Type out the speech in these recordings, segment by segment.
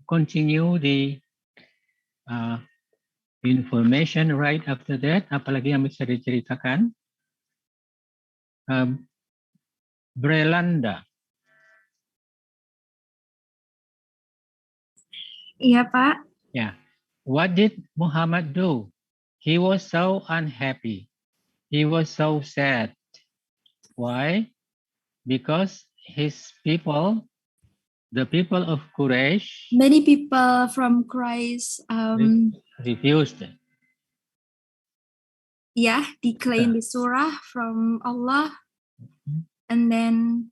Continue the information right after that. Apalagi yang bisa diceritakan? Brelanda. Iya, Pak. Yeah. What did Muhammad do? He was so unhappy. He was so sad. Why? Because his people, the people of Quraysh, Many people from Quraysh refused. declaim the surah from Allah, and then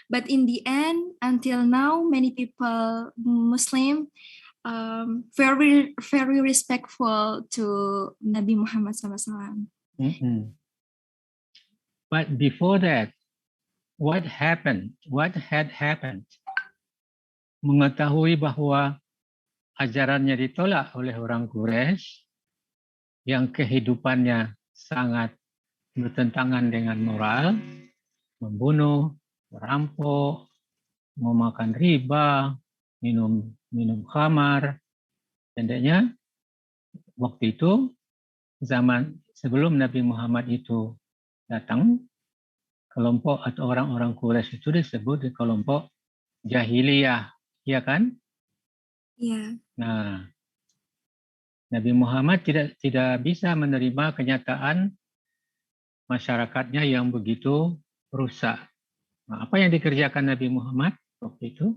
but in the end, until now, many people Muslim very very respectful to Nabi Muhammad SAW. But before that, what happened? What had happened? Mengetahui bahwa ajarannya ditolak oleh orang Quraisy yang kehidupannya sangat bertentangan dengan moral, membunuh, merampok, memakan riba, minum khamar. Pendeknya, waktu itu zaman sebelum Nabi Muhammad itu datang, kelompok atau orang-orang Quraisy itu disebut di kelompok jahiliyah, ya kan? Yeah. Nah, Nabi Muhammad tidak bisa menerima kenyataan masyarakatnya yang begitu rusak. Nah, apa yang dikerjakan Nabi Muhammad waktu itu?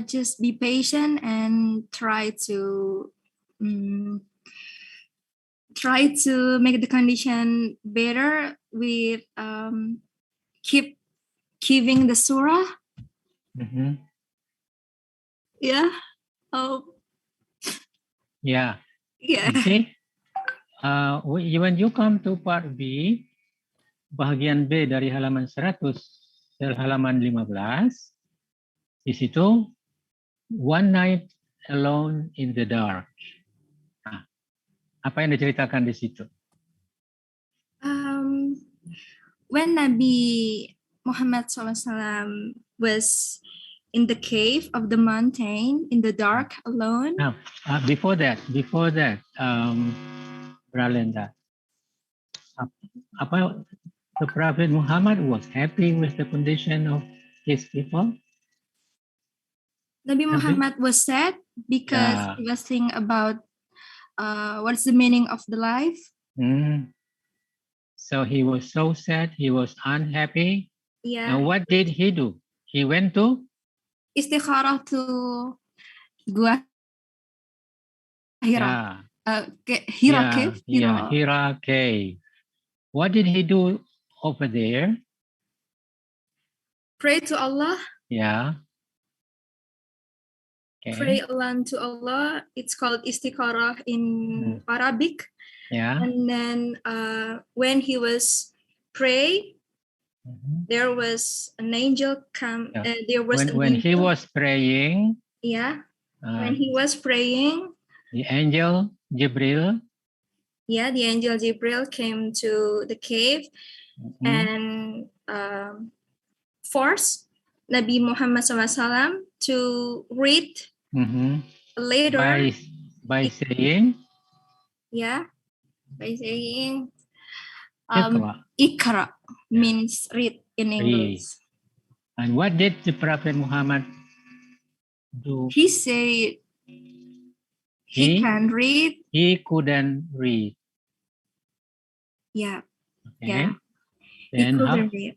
Just be patient and try to make the condition better with keep giving the surah. Yeah. Oh. Yeah. Yeah. You see, when you come to part B, bagian B dari halaman 100, halaman 15, di situ one night alone in the dark. Nah, apa yang diceritakan di situ? When Nabi Muhammad SAW was in the cave of the mountain in the dark alone. Now, before that, Bralenda, the Prophet Muhammad was happy with the condition of his people? Nabi Muhammad was sad because he was thinking about what's the meaning of the life. So he was so sad, he was unhappy. Yeah. And what did he do? He went to? Istikharah to Gua Hira. Hira cave. Hira cave. What did he do over there? Pray to Allah. Yeah. Okay. Pray to Allah. It's called istikharah in Arabic. Yeah. And then when he was praying, there was an angel come. There was when he was praying. Yeah. When he was praying, the angel Jibril. Yeah, the angel Jibril came to the cave and forced Nabi Muhammad SAW to read later by saying. Yeah. By saying Iqra means read in English. And what did the Prophet Muhammad do? He said he can read. He couldn't read. Yeah. Okay. Yeah. Then he couldn't read.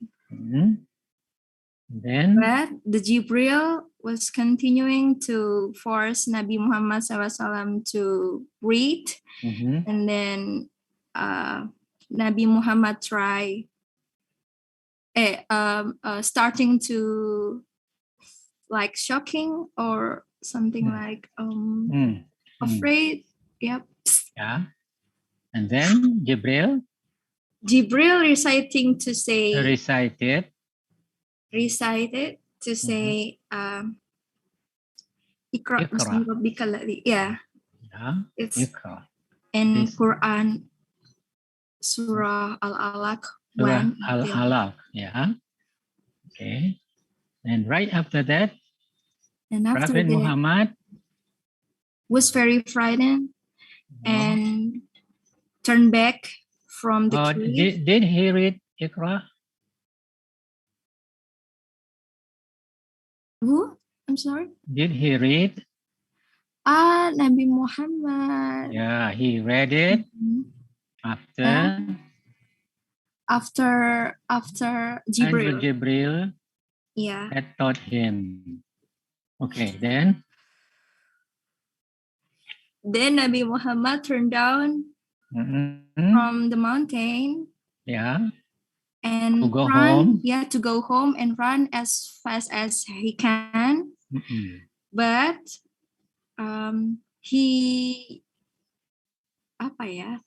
Then but the Jibril was continuing to force Nabi Muhammad SAW to read, and then Nabi Muhammad starting to like shocking or something like afraid. Yep. Yeah. And then Jibril reciting to say. Recited to say Iqra bismi rabbika alladhi. Yeah. It's Iqra. In Quran Surah Al-Alaq. Surah Al-Alaq. Yeah. Okay. And right after that, Prophet Muhammad was very frightened and turned back from the cave. Did he read Iqra? Who? I'm sorry? Did he read? Nabi Muhammad. Yeah, he read it after Jibril. Jibril had taught him. Okay, then Nabi Muhammad turned down from the mountain. Yeah. And to go home. Yeah, to go home and run as fast as he can. But he apa ya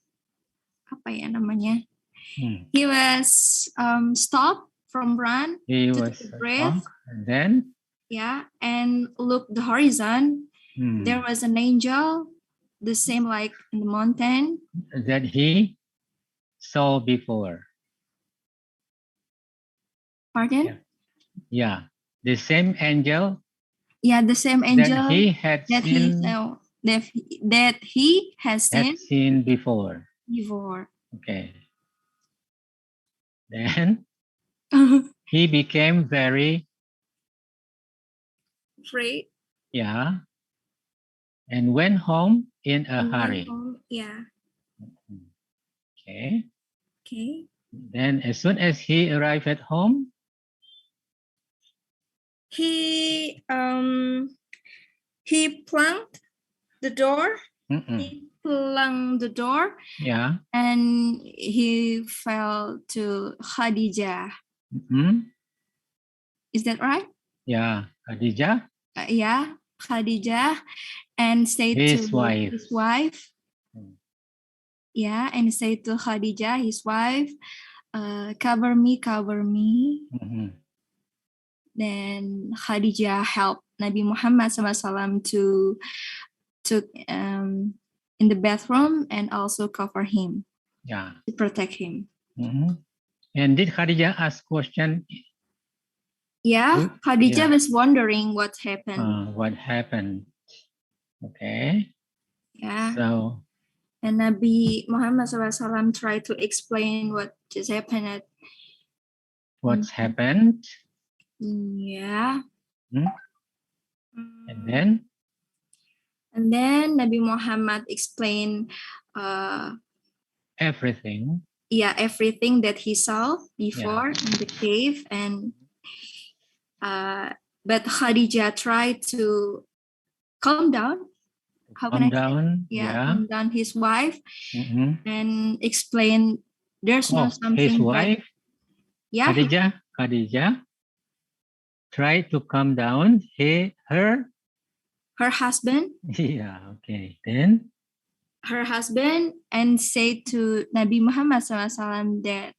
namanya? Hmm. He was stopped from run He to was take a breath, and then yeah, and look the horizon. There was an angel, the same like in the mountain. that he saw before. Pardon? Yeah, the same angel Yeah, the same that angel he had that he seen saw, that he has seen before. before. Okay. Then he became very, Afraid yeah, and went home in a and went hurry. home. Yeah. Okay. Okay. Then as soon as he arrived at home, He plunked the door. He flung the door. yeah, And he fell to Khadijah. Is that right? yeah, Khadijah, Yeah, Khadijah, and said his to wife. his wife. Yeah, and said to Khadijah, his wife, cover me, cover me. Then Khadijah helped Nabi Muhammad SAW to in the bathroom and also cover him. Yeah. To protect him. And did Khadijah ask question? Yeah, Khadijah was wondering what happened. What happened? Okay. Yeah. So. And Nabi Muhammad SAW tried to explain what just happened. What's happened? Yeah. And then? And then Nabi Muhammad explained everything. Yeah, everything that he saw before in the cave, and but Khadijah tried to calm down. How can I say? Yeah, calm down his wife and explain there's no something. His wife? Yeah. Khadijah tried to calm down her husband. Yeah, okay. Then her husband and say to Nabi Muhammad SAW that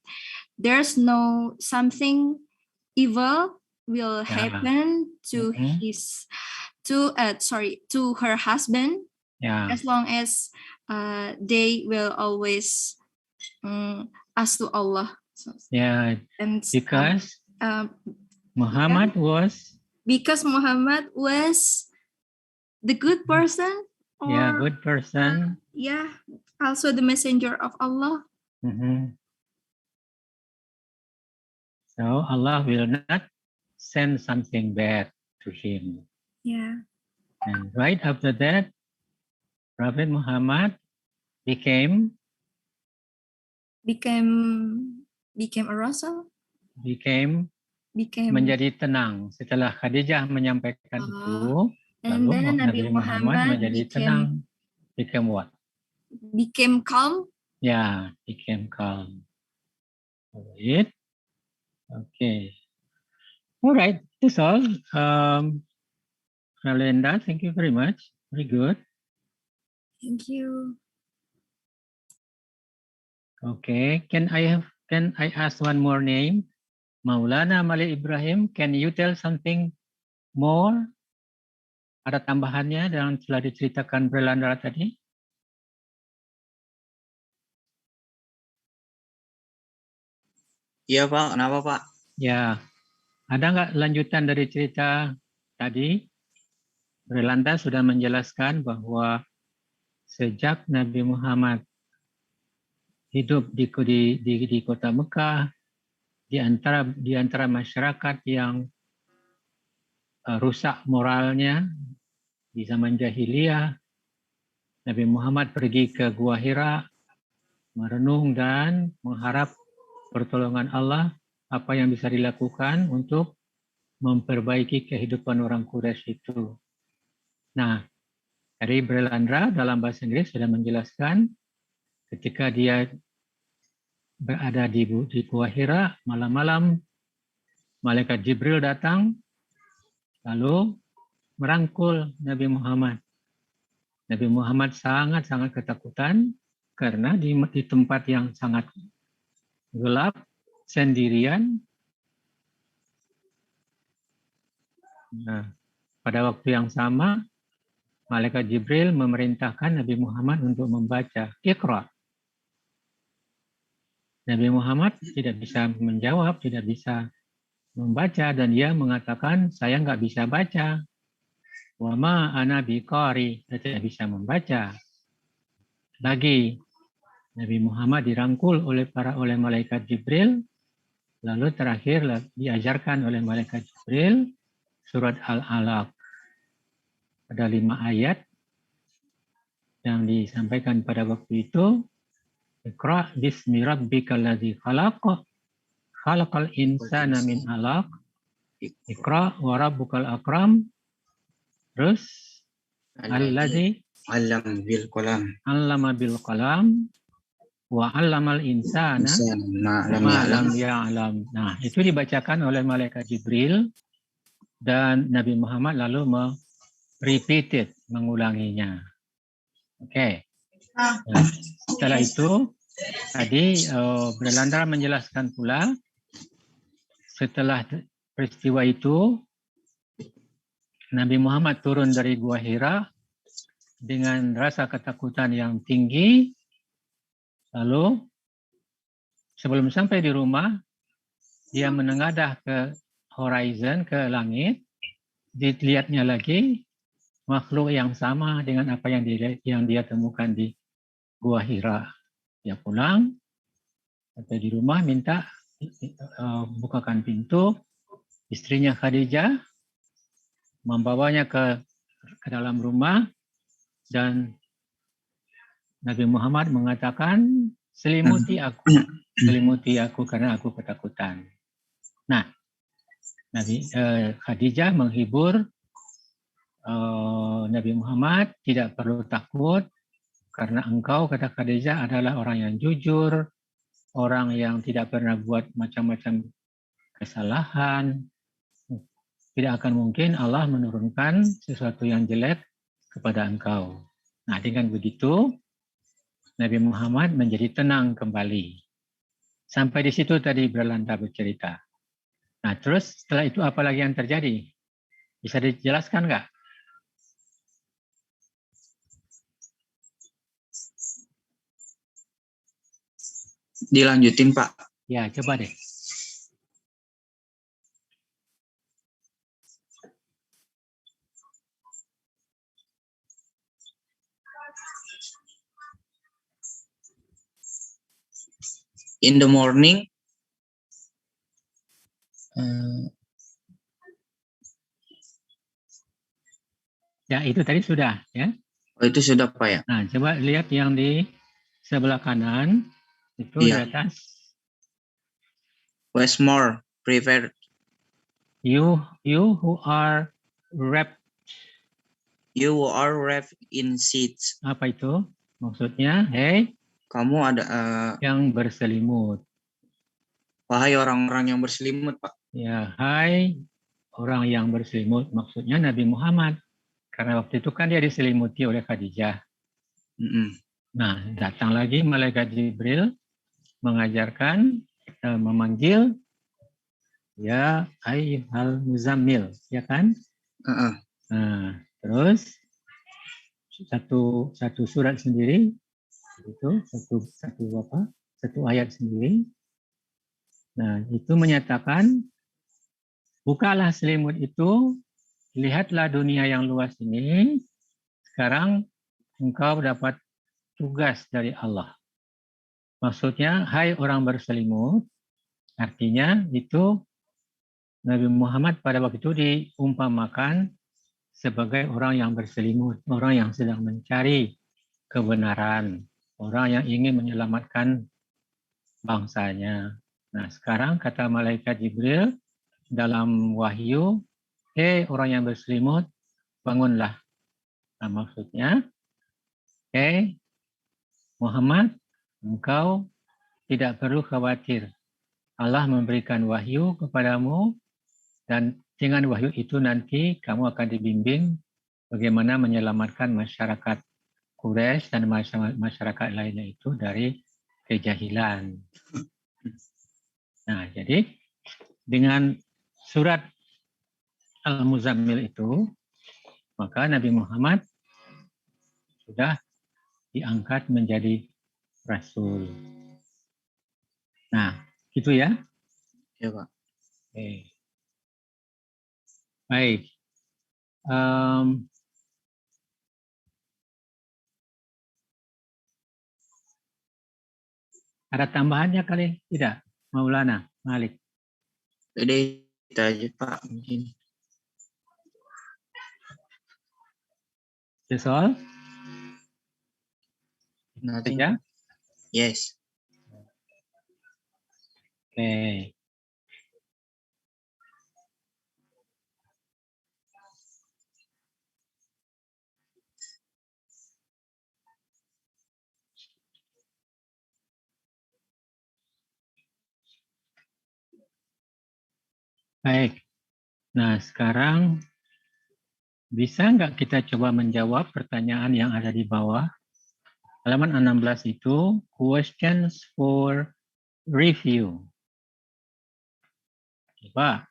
there's no something evil will happen to to her husband. As long as they will always ask to Allah. And because Muhammad was the good person. Good person. Also the messenger of Allah. So Allah will not send something bad to him. Yeah. And right after that, Prophet Muhammad became a rasul. Became menjadi tenang. Setelah Khadijah menyampaikan itu, and lalu then Nabi Muhammad menjadi tenang. Became what? Became calm. Yeah, became calm. Right. Okay. All right. That's all. Linda, thank you very much. Very good. Thank you. Okay. Can I ask one more name? Maulana Malik Ibrahim, can you tell something more? Ada tambahannya yang telah diceritakan Berlandra tadi? Iya Pak, kenapa Pak? Ya, ada nggak lanjutan dari cerita tadi? Berlanda sudah menjelaskan bahwa sejak Nabi Muhammad hidup di kota Mekah, di antara masyarakat yang rusak moralnya di zaman jahiliyah, Nabi Muhammad pergi ke Gua Hira, merenung dan mengharap pertolongan Allah, apa yang bisa dilakukan untuk memperbaiki kehidupan orang Quraisy itu. Nah, dari Berlandra dalam bahasa Inggris sudah menjelaskan ketika dia berada di Gua Hira, malam-malam malaikat Jibril datang lalu merangkul Nabi Muhammad. Nabi Muhammad sangat-sangat ketakutan karena di tempat yang sangat gelap, sendirian. Nah, pada waktu yang sama, Malaikat Jibril memerintahkan Nabi Muhammad untuk membaca Iqra. Nabi Muhammad tidak bisa menjawab, tidak bisa membaca, dan dia mengatakan, saya nggak bisa baca. Wa ma ana biqari, saya tidak bisa membaca. Lagi, Nabi Muhammad dirangkul oleh malaikat Jibril, lalu terakhir diajarkan oleh malaikat Jibril surat Al-Alaq. Ada 5 ayat yang disampaikan pada waktu itu. Iqra bismi rabbikal ladzi khalaq, khalaqal insana min 'alaq, Iqra wa rabbukal akram. Terus alladzi 'allama bil qalam wa 'allamal insana ma lam ya'lam. Nah, itu dibacakan oleh malaikat Jibril dan Nabi Muhammad lalu repeated, mengulanginya. Oke. Nah, setelah itu tadi Brelanda menjelaskan pula setelah peristiwa itu Nabi Muhammad turun dari Gua Hira dengan rasa ketakutan yang tinggi. Lalu sebelum sampai di rumah dia menengadah ke horizon, ke langit. Dilihatnya lagi makhluk yang sama dengan apa yang dia temukan di Gua Hira. Dia pulang, sampai di rumah minta bukakan pintu. Istrinya Khadijah membawanya ke dalam rumah dan Nabi Muhammad mengatakan, selimuti aku karena aku ketakutan. Nah, Khadijah menghibur Nabi Muhammad, tidak perlu takut karena engkau, kata Khadijah, adalah orang yang jujur, orang yang tidak pernah buat macam-macam kesalahan. Tidak akan mungkin Allah menurunkan sesuatu yang jelek kepada engkau. Nah, dengan begitu, Nabi Muhammad menjadi tenang kembali. Sampai di situ tadi Brelanda bercerita. Nah, terus setelah itu apa lagi yang terjadi? Bisa dijelaskan nggak? Dilanjutin, Pak. Ya, coba deh. In the morning, ya itu tadi sudah, ya. Oh, itu sudah, Pak, ya. Nah, coba lihat yang di sebelah kanan itu Iya. di atas. Westmore prepared. You who are wrapped. You are wrapped in sheets. Apa itu? Maksudnya, hey, kamu ada yang berselimut. Wahai orang-orang yang berselimut, Pak. Ya, hai orang yang berselimut. Maksudnya Nabi Muhammad. Karena waktu itu kan dia diselimuti oleh Khadijah. Nah, datang lagi malaikat Jibril mengajarkan, memanggil, ya ayyuhal muzammil, ya kan? Nah, terus satu surat sendiri, itu satu ayat sendiri. Nah, itu menyatakan, bukalah selimut itu, lihatlah dunia yang luas ini, sekarang engkau dapat tugas dari Allah. Maksudnya, hai orang berselimut, artinya itu Nabi Muhammad pada waktu itu diumpamakan sebagai orang yang berselimut, orang yang sedang mencari kebenaran, orang yang ingin menyelamatkan bangsanya. Nah, sekarang kata malaikat Jibril dalam wahyu, hei orang yang berselimut, bangunlah. Nah, maksudnya, hei Muhammad, engkau tidak perlu khawatir. Allah memberikan wahyu kepadamu dan dengan wahyu itu nanti kamu akan dibimbing bagaimana menyelamatkan masyarakat Quraisy dan masyarakat lainnya itu dari kejahilan. Nah, jadi dengan surat Al-Muzammil itu, maka Nabi Muhammad sudah diangkat menjadi Rasul. Nah, gitu ya. Ya, Pak. Oke. Baik. Em, ada tambahannya kali? Tidak? Maulana, Malik. Jadi itu aja, Pak. Mungkin. That's all? Nothing. Saja? Yes. Oke. Baik. Nah, sekarang bisa nggak kita coba menjawab pertanyaan yang ada di bawah? Halaman 16 itu questions for review. Coba,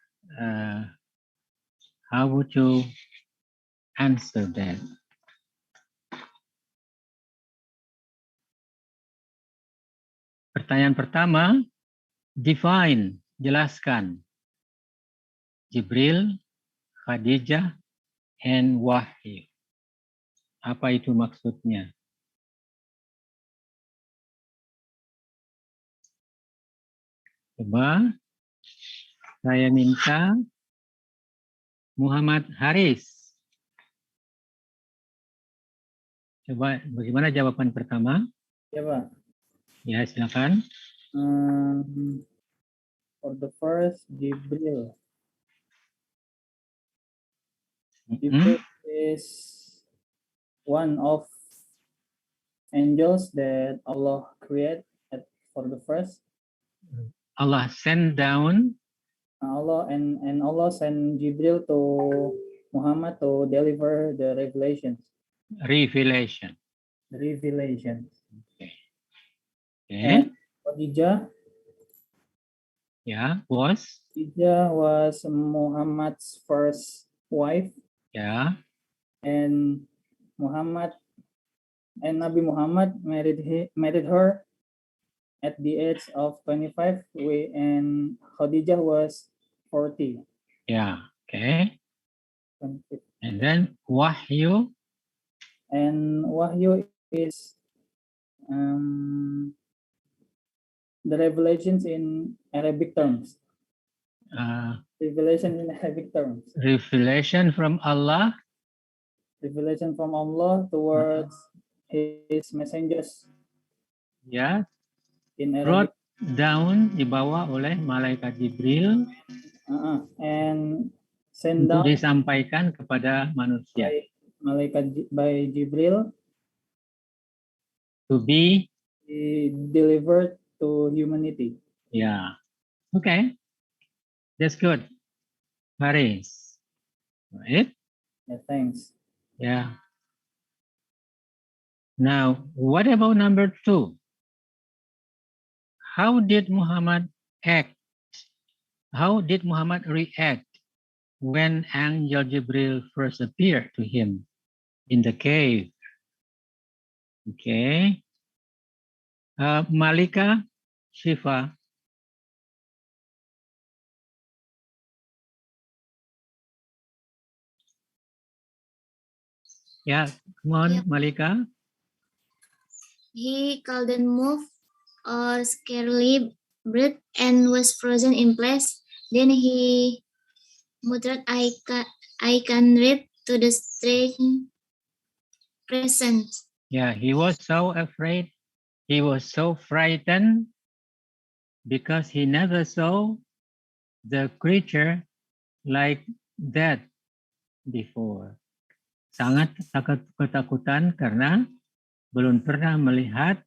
how would you answer that? Pertanyaan pertama, define, jelaskan. Jibril, Khadijah, and Wahyu. Apa itu maksudnya? Coba saya minta Muhammad Haris. Coba bagaimana jawaban pertama? Ya, Pak. Ya, silakan. For the first, Jibril. Jibril is one of angels that Allah created for the first. Allah send down Allah and Allah sent Jibril to Muhammad to deliver the revelations. revelation. The revelations. Okay. And Khadijah, Ya, was. Khadijah was Muhammad's first wife, Ya, and Nabi Muhammad married her at the age of 25, and Khadijah was 40. ya, okay. And then Wahyu. And Wahyu is the revelations in Arabic terms. Revelation in Arabic terms. Revelation from Allah. Revelation from Allah towards His messengers. Ya, In brought Arabic. down, dibawa oleh malaikat Jibril And sent untuk down disampaikan kepada manusia. by Jibril To be delivered to humanity. ya, okay, that's good. Haris, right? Yeah, thanks. Yeah. Now, what about number 2? How did Muhammad act? How did Muhammad react when Angel Jibril first appeared to him in the cave? Okay. Malika, Shifa. Yeah, come on, Yep. Malika. He couldn't move or scarcely breathe and was frozen in place. Then he muttered, I can read to the strange presence. Yeah, he was so afraid. He was so frightened because he never saw the creature like that before. Sangat ketakutan karena belum pernah melihat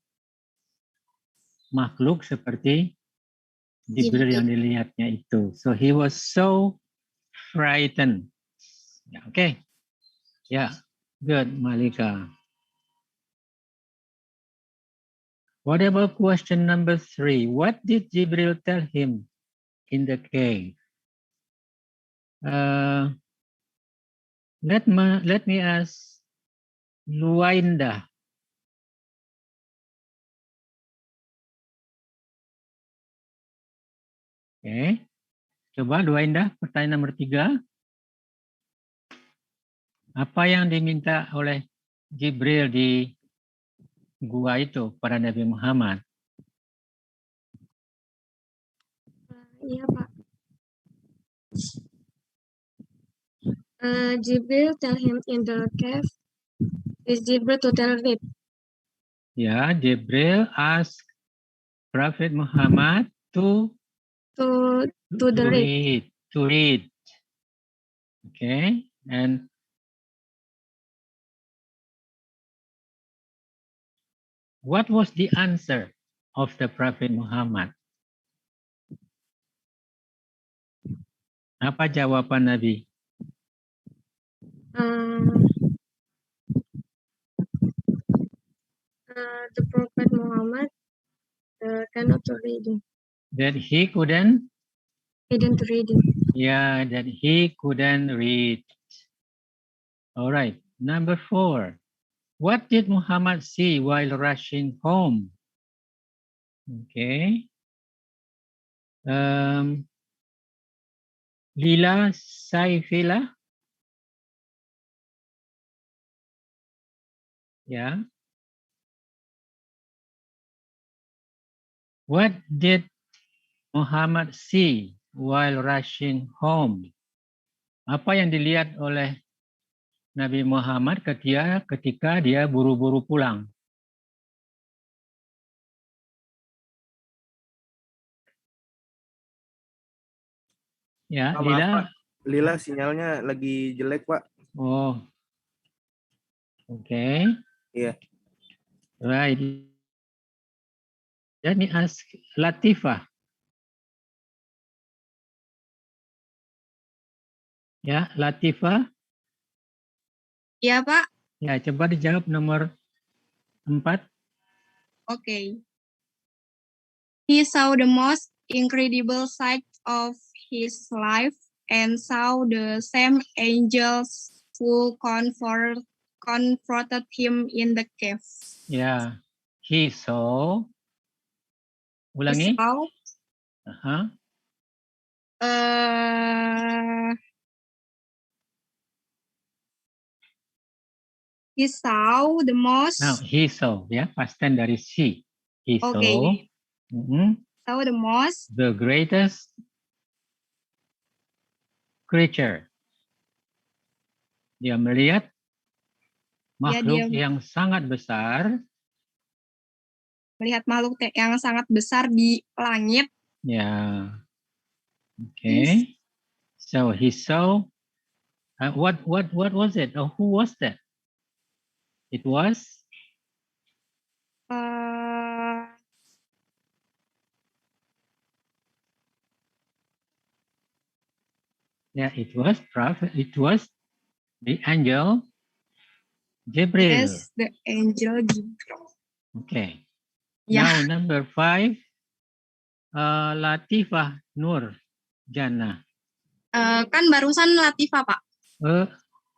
makhluk seperti Jibril yang dilihatnya itu. So he was so frightened. Yeah, okay. Yeah, good, Malika. What about question number 3? What did Jibril tell him in the cave. Let me ask Luainda. Oke, coba Luainda, pertanyaan nomor 3. Apa yang diminta oleh Jibril di gua itu pada Nabi Muhammad? Iya, Pak. Jibril tell him in the cave. Is Jibril to tell it? Ya, Jibril ask Prophet Muhammad to To read. read. Okay, and what was the answer of the Prophet Muhammad? Apa jawaban Nabi? The Prophet Muhammad cannot read. That he couldn't? He didn't read. Yeah, that he couldn't read. All right, number 4. What did Muhammad see while rushing home? Okay. Lila Saifila. Yeah. What did Muhammad see while rushing home? Apa yang dilihat oleh Nabi Muhammad ketika dia buru-buru pulang? Ya, Maaf, Lila. Pak. Lila sinyalnya lagi jelek, Pak. Oh. Okay. Iya. Right. Let me ask Latifah. Ya, Latifah. Ya, Pak. Ya, coba dijawab nomor 4. Okay. He saw the most incredible sight of his life and saw the same angels who confronted him in the cave. Ya, he saw. Ulangi. He saw. He saw the most. Now, he saw, ya, past tense dari see. He saw. Saw the most. The greatest creature. Dia melihat makhluk yang sangat besar. Melihat makhluk yang sangat besar di langit. Ya. Okay. So he saw. What was it? Or who was that? It was. Yeah, it was prophet. It was the angel Jibril. Yes, the angel Jibril. Okay. Yeah. Now number 5, Latifah Nur Jannah. Kan barusan Latifah, Pak.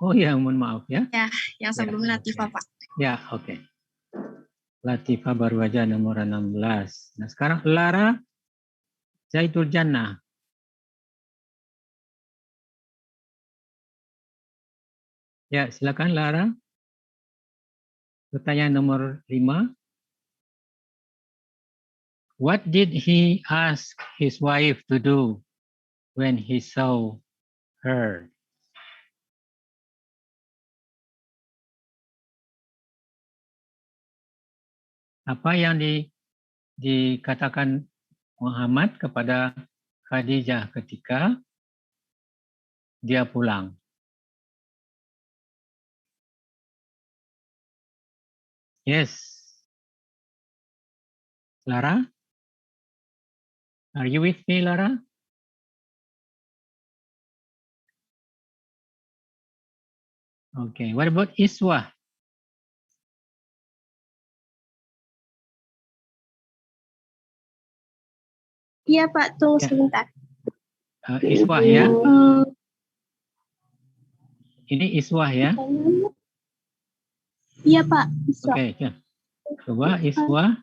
Oh ya, mohon maaf ya. Ya, yang sebelum Latifah, Pak. Ya, oke. Latifah baru aja nomor 16. Nah, sekarang Lara Zaitul Jannah. Ya, silakan Lara. Pertanyaan nomor 5. What did he ask his wife to do when he saw her? Apa yang dikatakan Muhammad kepada Khadijah ketika dia pulang? Yes. Lara? Are you with me, Lara? Okay. What about Iswah? Iya, Pak. Tunggu sebentar. Iswah ya. Ini Iswah ya. Iya Pak, bisa. Oke, coba Iswah.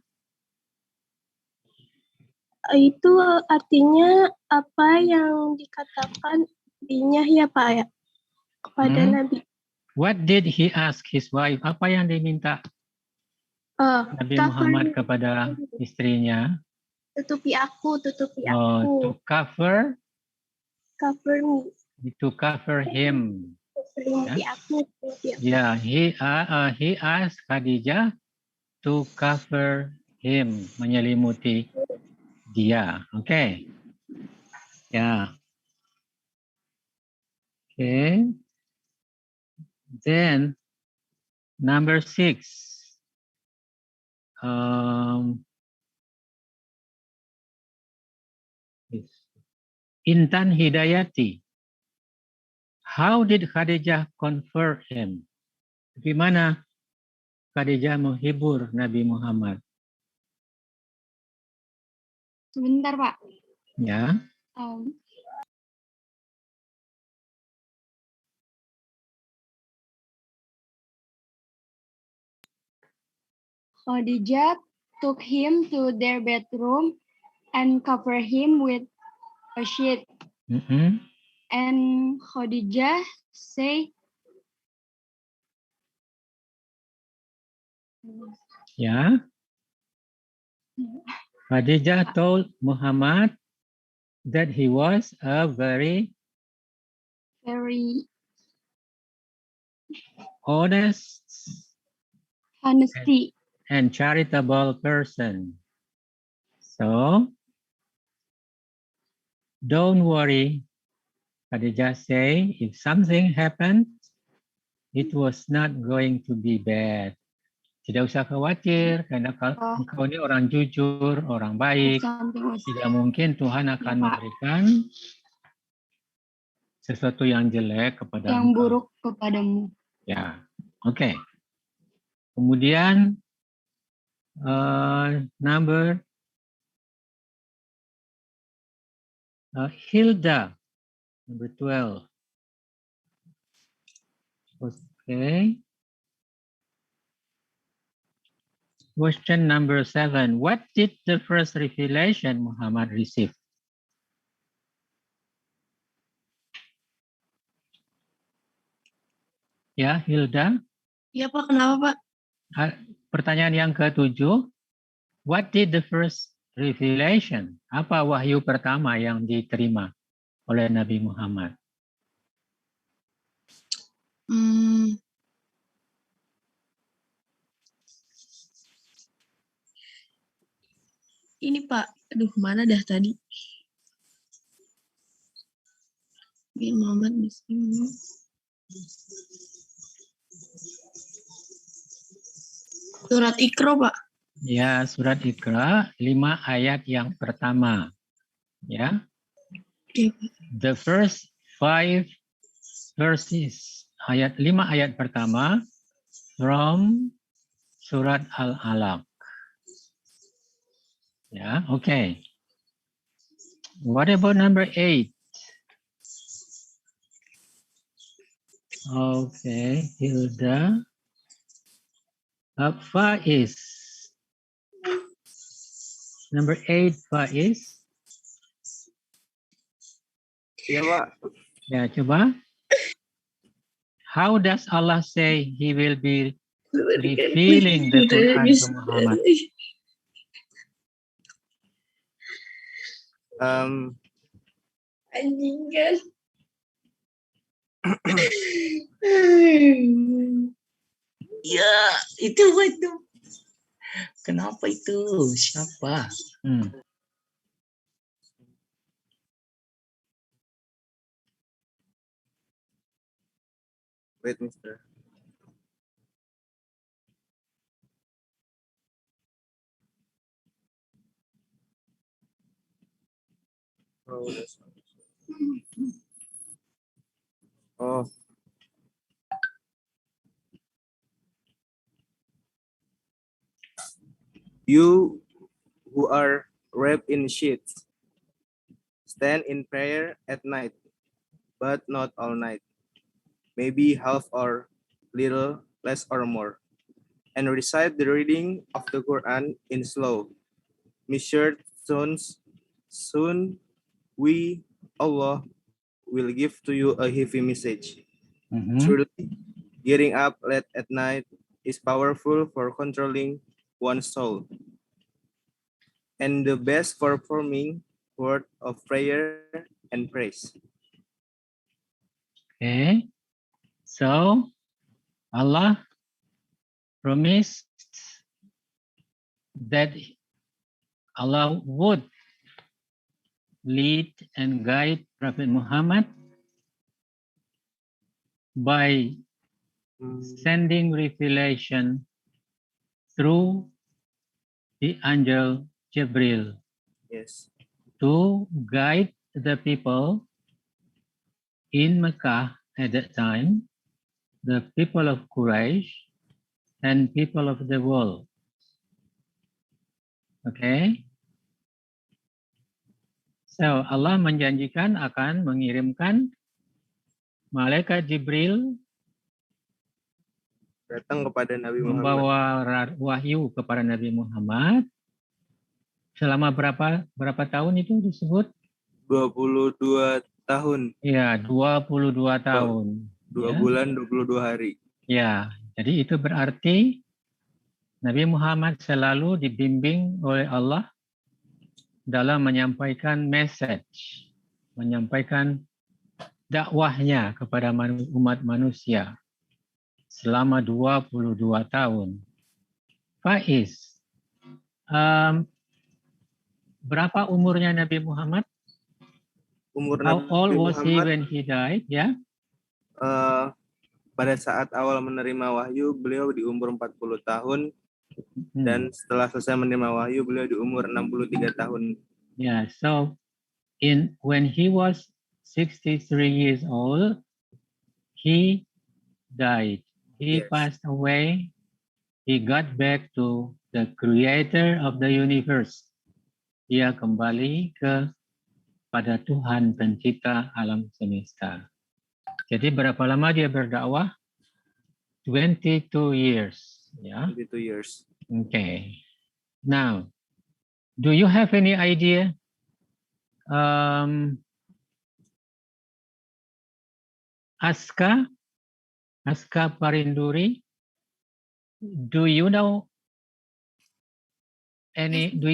Itu artinya apa yang dikatakan istrinya ya Pak ya kepada Nabi. What did he ask his wife? Apa yang diminta Nabi Muhammad kepada istrinya? Tutupi aku. To cover Cover me. To cover him. Selimuti aku. Yeah, he asked Khadijah to cover him, menyelimuti dia. Okay. Yeah. Okay. Then number 6. Intan Hidayati. How did Khadijah comfort him? Bagaimana Khadijah menghibur Nabi Muhammad? Sebentar, Pak. Ya. Khadijah took him to their bedroom and covered him with a sheet. And Khadijah say, Ya. Khadijah told Muhammad that he was a very honest and charitable person. So, don't worry, Khadijah say, if something happened, it was not going to be bad. Tidak usah khawatir, karena engkau ini orang jujur, orang baik. Tidak mungkin Tuhan akan memberikan sesuatu yang jelek kepada yang buruk kepadamu. Ya, oke. Kemudian number Hilda, number 12. Okay. Question number 7. What did the first revelation Muhammad receive? Ya, Hilda. Iya Pak, kenapa Pak? Pertanyaan yang ke-7. What did the first revelation? Apa wahyu pertama yang diterima oleh Nabi Muhammad? Ini Pak, aduh mana dah tadi? Biar Muhammad Muslim. Surat Iqra Pak. Ya, surat Iqra 5 ayat yang pertama. Ya. The first 5 verses. 5 ayat pertama from surat Al-Alaq. Ya, okay. What about number 8? Okay, Hilda. Faiz. Number 8, Faiz. Iya, Pak. Ya, coba. How does Allah say he will be revealing the Quran to Muhammad? Anjing kan. Ya, itu. Kenapa itu? Siapa? Wait, Mister. Oh. You who are wrapped in sheets, stand in prayer at night, but not all night, maybe half or little less or more, and recite the reading of the Quran in slow, measured tones. Soon we, Allah, will give to you a heavy message. Mhm. Truly, getting up late at night is powerful for controlling one's soul, and the best for forming word of prayer and praise. Okay. So Allah promised that Allah would lead and guide Prophet Muhammad by sending revelation through the angel Jibril Yes. to guide the people in Mecca at that time, the people of Quraysh and people of the world. Okay. So Allah menjanjikan akan mengirimkan malaikat Jibril Datang kepada Nabi Muhammad membawa wahyu kepada Nabi Muhammad selama berapa tahun itu disebut? 22 tahun, Ya, 22 tahun. 2 Ya. bulan 22 hari. Ya, jadi itu berarti Nabi Muhammad selalu dibimbing oleh Allah dalam menyampaikan message, menyampaikan dakwahnya kepada umat manusia selama 22 tahun. Faiz, berapa umurnya Nabi Muhammad? Umur How Nabi old was he Muhammad when he died? Ya, pada saat awal menerima wahyu, beliau di umur 40 tahun, dan setelah selesai menerima wahyu, beliau di umur 63 tahun. Yeah, so when he was 63 years old, he died. He Yes. passed away. He got back to the creator of the universe. Dia kembali pada Tuhan pencipta alam semesta. Jadi berapa lama dia berdakwah? 22 years. Ya. 22 years. Okay. Now, do you have any idea Aska Parinduri, do you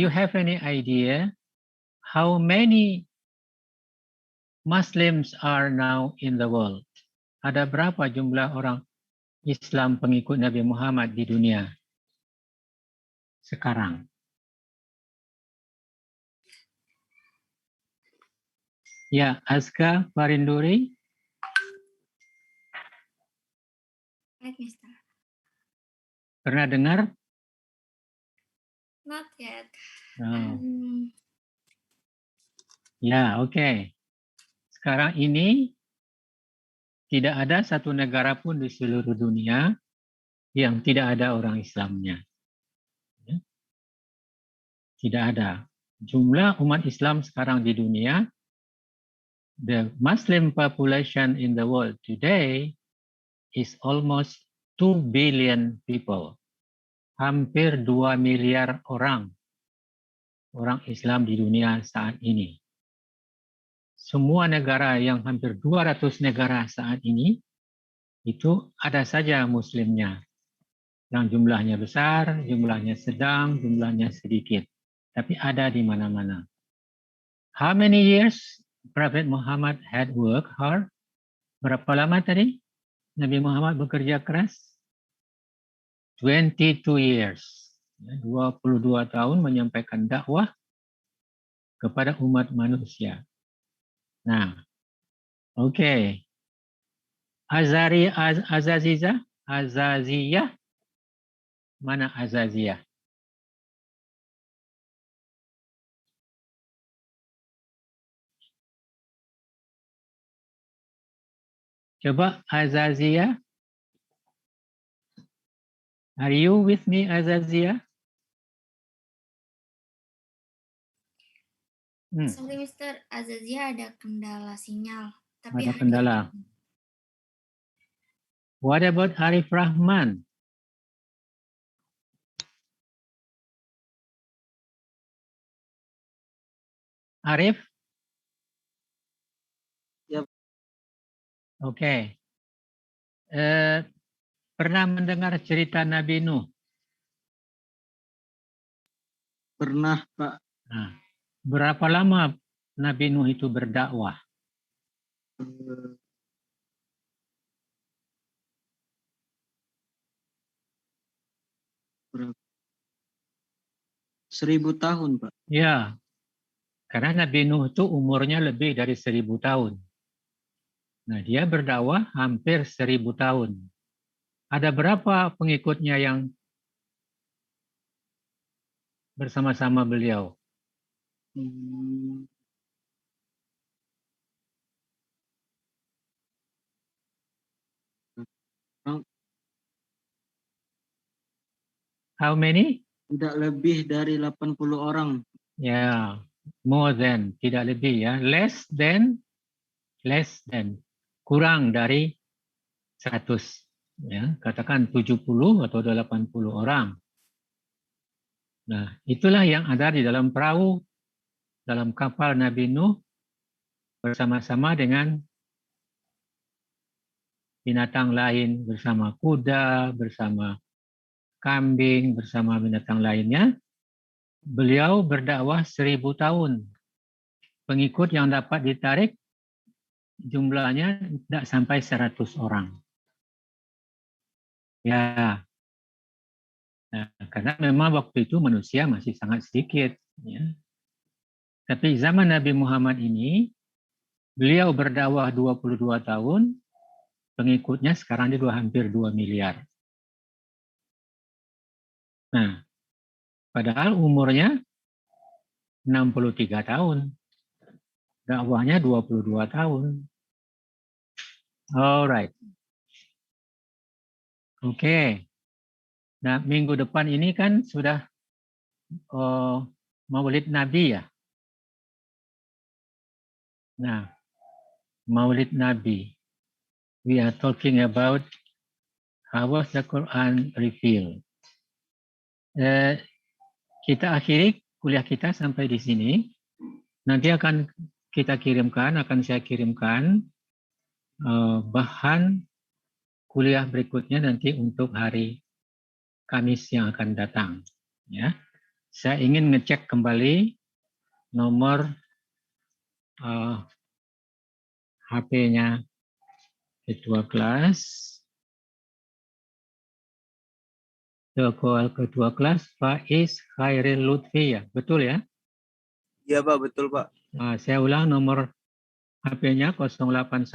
have any idea how many Muslims are now in the world? Ada berapa jumlah orang Islam pengikut Nabi Muhammad di dunia sekarang? Ya, Aska Parinduri. Right, Mister? Pernah dengar? Not yet. Oh. Ya, oke. Sekarang ini tidak ada satu negara pun di seluruh dunia yang tidak ada orang Islamnya. Ya. Tidak ada. Jumlah umat Islam sekarang di dunia, the Muslim population in the world today is almost 2 billion people. Hampir 2 miliar orang Islam di dunia saat ini. Semua negara yang hampir 200 negara saat ini, itu ada saja Muslimnya. Yang jumlahnya besar, jumlahnya sedang, jumlahnya sedikit. Tapi ada di mana-mana. How many years Prophet Muhammad had worked hard? Berapa lama tadi Nabi Muhammad bekerja keras? 22 years. 22 tahun menyampaikan dakwah kepada umat manusia. Nah, oke. Azaziyah. Mana Azaziyah? Coba Azaziyah. Are you with me, Azaziyah? Sorry, Mister. Azazia ada kendala sinyal. Tapi Ada hadir. kendala. What about Arif Rahman? Arif? Yap. Oke. Pernah mendengar cerita Nabi Nuh? Pernah, Pak. Nah, berapa lama Nabi Nuh itu berdakwah? Eh, 1000 tahun, Pak. Ya, karena Nabi Nuh itu umurnya lebih dari 1000 tahun. Nah, dia berdakwah hampir 1000 tahun. Ada berapa pengikutnya yang bersama-sama beliau? Hmm, How many? Tidak lebih dari 80 orang. Ya, more than, tidak lebih ya. Less than, kurang dari 100. Ya, katakan 70 atau 80 orang. Nah, itulah yang ada di dalam perahu, dalam kapal Nabi Nuh bersama-sama dengan binatang lain, bersama kuda, bersama kambing, bersama binatang lainnya. Beliau berdakwah 1000 tahun. Pengikut yang dapat ditarik jumlahnya tidak sampai 100 orang. Ya, nah, karena memang waktu itu manusia masih sangat sedikit. Ya. Tapi zaman Nabi Muhammad ini, beliau berdakwah 22 tahun, pengikutnya sekarang itu hampir 2 miliar. Nah, padahal umurnya 63 tahun. Dakwahnya 22 tahun. Alright. Oke. Nah, minggu depan ini kan sudah Maulid Nabi ya. Nah, Maulid Nabi. We are talking about how was the Quran revealed. Kita akhiri kuliah kita sampai di sini. Nanti akan saya kirimkan bahan kuliah berikutnya nanti untuk hari Kamis yang akan datang. Ya, saya ingin ngecek kembali nomor HP-nya ketua kelas. Ketua kelas Faiz Khairil Lutfi ya, betul ya? Iya, Pak, betul, Pak. Saya ulang nomor HP-nya 0812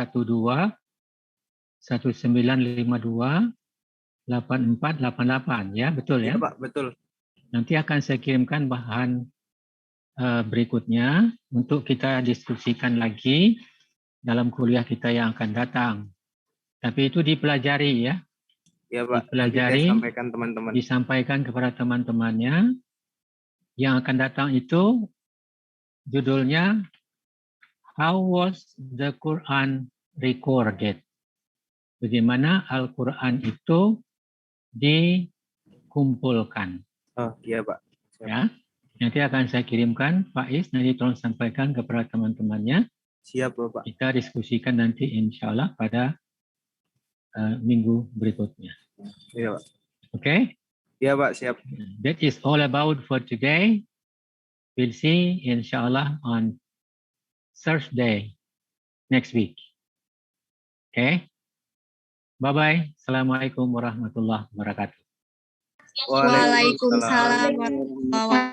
1952 8488 ya, betul ya? Iya, Pak, betul. Nanti akan saya kirimkan bahan berikutnya untuk kita diskusikan lagi dalam kuliah kita yang akan datang. Tapi itu dipelajari ya. Iya, Pak. Nanti Dipelajari, saya sampaikan teman-teman. disampaikan kepada teman-temannya. Yang akan datang itu judulnya How was the Quran recorded? Bagaimana Al-Quran itu dikumpulkan. Oh, iya, Pak. Siap. Ya, nanti akan saya kirimkan, Faiz, nanti tolong sampaikan kepada teman-temannya. Siap, Bapak. Kita diskusikan nanti insya Allah pada minggu berikutnya. Iya, Pak. Oke? Iya, Pak, siap. That is all about for today. We'll see insya Allah on Thursday next week. Okay? Bye-bye. Assalamualaikum warahmatullahi wabarakatuh. Waalaikumsalam warahmatullahi wabarakatuh.